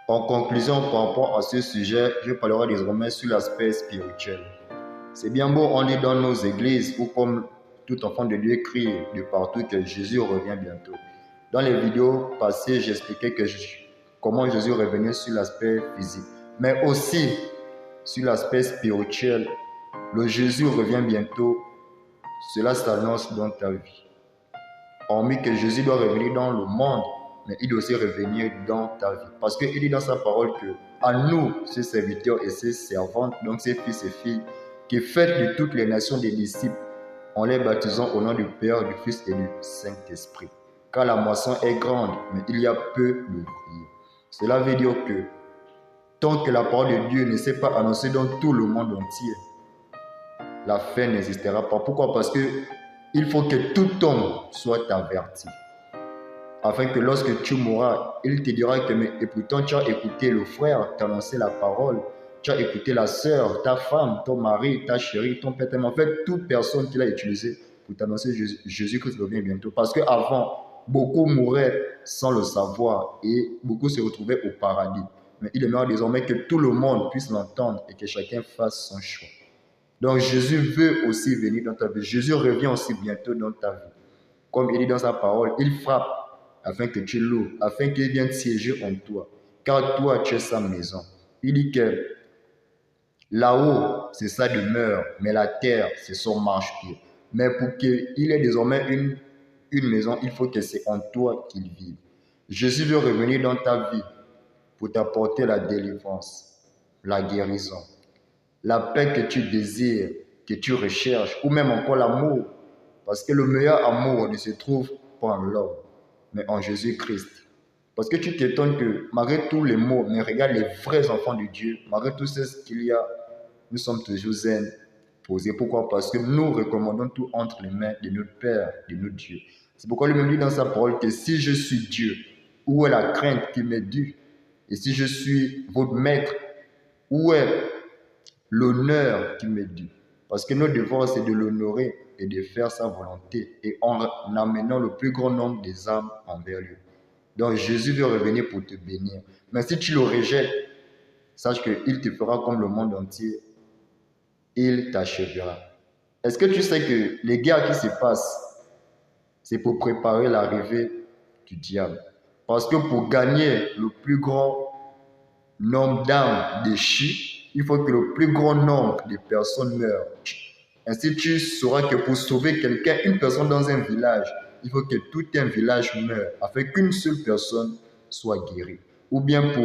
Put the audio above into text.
En conclusion, par rapport à ce sujet, je parlerai désormais sur l'aspect spirituel. C'est bien beau, on dit dans nos églises, ou comme tout enfant de Dieu crie de partout que Jésus revient bientôt. Dans les vidéos passées, j'expliquais comment Jésus revenait sur l'aspect physique, mais aussi sur l'aspect spirituel. Le Jésus revient bientôt, cela s'annonce dans ta vie. Hormis que Jésus doit revenir dans le monde, mais il doit aussi revenir dans ta vie. Parce qu'il dit dans sa parole que à nous, ses serviteurs et ses servantes, donc ses fils et filles, qui faites de toutes les nations des disciples, en les baptisant au nom du Père, du Fils et du Saint-Esprit. Car la moisson est grande, mais il y a peu d'ouvriers. Cela veut dire que tant que la parole de Dieu ne s'est pas annoncée dans tout le monde entier, la fin n'existera pas. Pourquoi? Parce que il faut que tout homme soit averti. Afin que lorsque tu mourras, il te dira que et pourtant tu as écouté le frère t'annoncer la parole, tu as écouté la sœur, ta femme, ton mari, ta chérie, ton père, en fait, toute personne qu'il a utilisée pour t'annoncer Jésus-Christ revient bientôt. Parce qu'avant, beaucoup mouraient sans le savoir et beaucoup se retrouvaient au paradis. Mais il aimerait désormais que tout le monde puisse l'entendre et que chacun fasse son choix. Donc Jésus veut aussi venir dans ta vie. Jésus revient aussi bientôt dans ta vie. Comme il dit dans sa parole, il frappe afin que tu l'ouvres, afin qu'il vienne siéger en toi. Car toi, tu es sa maison. Il dit que là-haut, c'est sa demeure, mais la terre, c'est son marchepied. Mais pour qu'il ait désormais une maison, il faut que c'est en toi qu'il vive. Jésus veut revenir dans ta vie pour t'apporter la délivrance, la guérison, la paix que tu désires, que tu recherches, ou même encore l'amour. Parce que le meilleur amour ne se trouve pas en l'homme, mais en Jésus-Christ. Parce que tu t'étonnes que malgré tous les mots, mais regarde les vrais enfants de Dieu, malgré tout ce qu'il y a, nous sommes toujours zen, posés. Pourquoi? Parce que nous recommandons tout entre les mains de notre Père, de notre Dieu. C'est pourquoi lui-même dit dans sa parole que si je suis Dieu, où est la crainte qui m'est due? Et si je suis votre maître, où est l'honneur qui m'est dû? Parce que notre devoir, c'est de l'honorer et de faire sa volonté, et en amenant le plus grand nombre des âmes envers lui. Donc Jésus veut revenir pour te bénir. Mais si tu le rejettes, sache qu'il te fera comme le monde entier. Il t'achèvera. Est-ce que tu sais que les guerres qui se passent, c'est pour préparer l'arrivée du diable? Parce que pour gagner le plus grand nombre d'âmes déchues, il faut que le plus grand nombre de personnes meurent. Ainsi, tu sauras que pour sauver quelqu'un, une personne dans un village, il faut que tout un village meure afin qu'une seule personne soit guérie. Ou bien pour